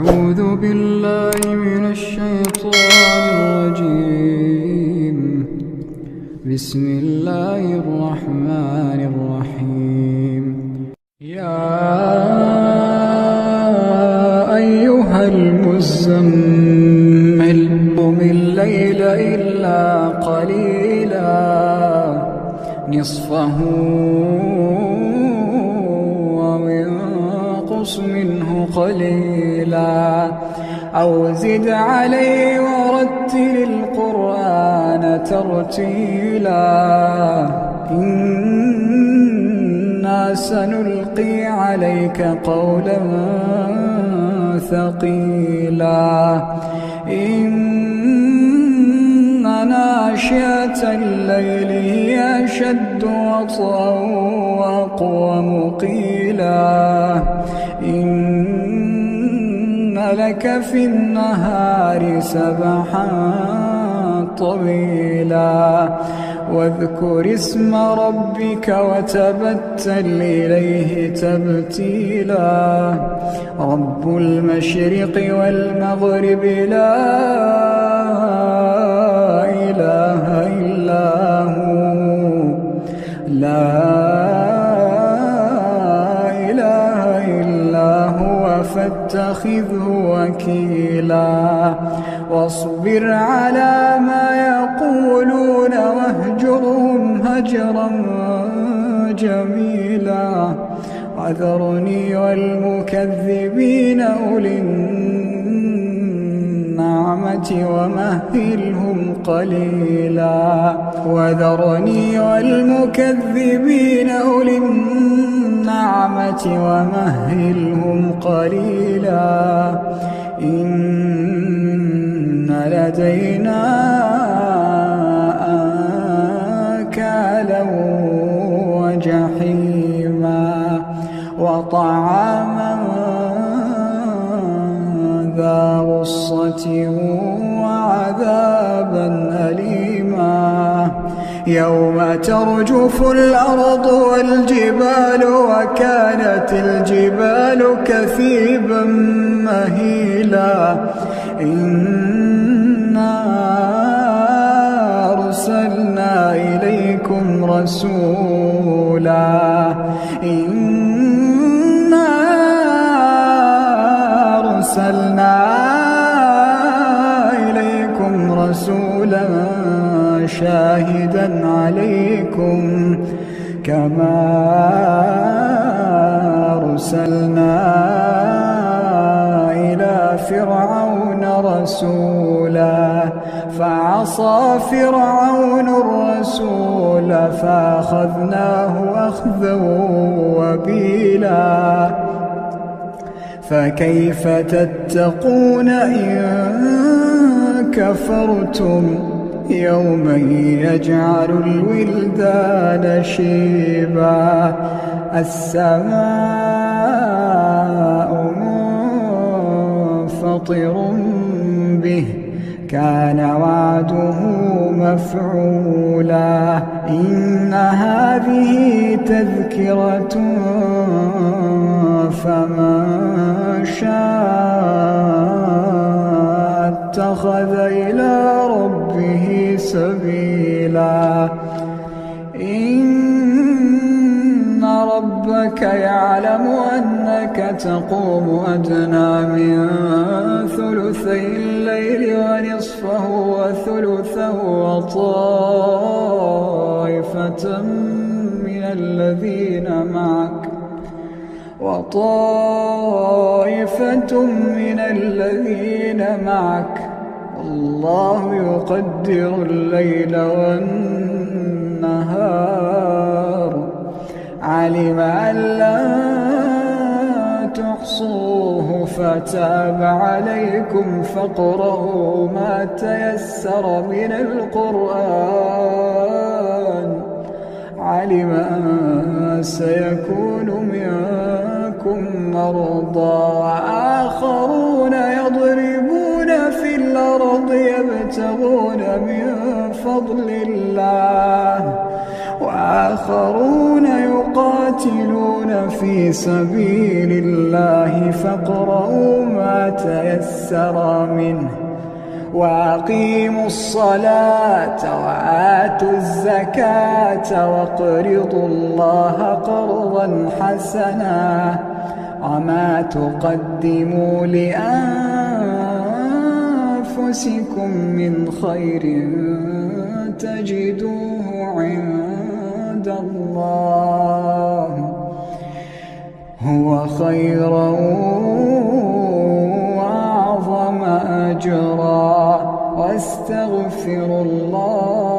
أعوذ بالله من الشيطان الرجيم. بسم الله الرحمن الرحيم. يا أيها المزمل قم الليل إلا قليلا نصفه أو انقص منه قليلا أو زد عليه ورتل القرآن ترتيلا إنا سنلقي عليك قولا ثقيلا إن ناشئة الليل هي أشد وطئا وأقوم قيلا إن لك في النهار سبحا طويلا واذكر اسم ربك وتبتل إليه تبتيلا رب المشرق والمغرب لا إله إلا هو فاتخذه وكيلا واصبر على ما يقولون واهجرهم هجرا جميلا وذرني والمكذبين أولي النعمة ومهلهم قليلا وذرني والمكذبين أولي النعمة ومهلهم قليلا إن لدينا أنكالا وجحيما وطعاما ذا غصة وعذابا أليما يوم ترجف الأرض والجبال وكانت الجبال كثيبا مهيلا إنا أرسلنا إليكم رسولا شاهدا عليكم كما أرسلنا إلى فرعون رسولا فعصى فرعون الرسول فأخذناه أخذا وبيلا فكيف تتقون إن كفرتم يوما يجعل الولدان شيبا السماء منفطر به كان وعده مفعولا إن هذه تذكرة فمن شاء اتخذ إلى ربه سبيلا إن ربك يعلم أنك تقوم أدنى من ثلثي الليل ونصفه وثلثه وطائفة من الذين معك الله يقدر الليل والنهار علم أن لن تحصوه فتاب عليكم فاقرؤوا ما تيسر من القرآن علم أن سيكون منكم مرضى وآخرون يضربون في الأرض يبتغون من فضل الله وآخرون يقاتلون في سبيل الله فاقرؤوا ما تيسر منه وأقيموا الصلاة وآتوا الزكاة وأقرضوا الله قرضا حسنا وما تقدموا لأنفسكم من خير تجدوه عند الله هو خيرا وأعظم أجرا واستغفروا الله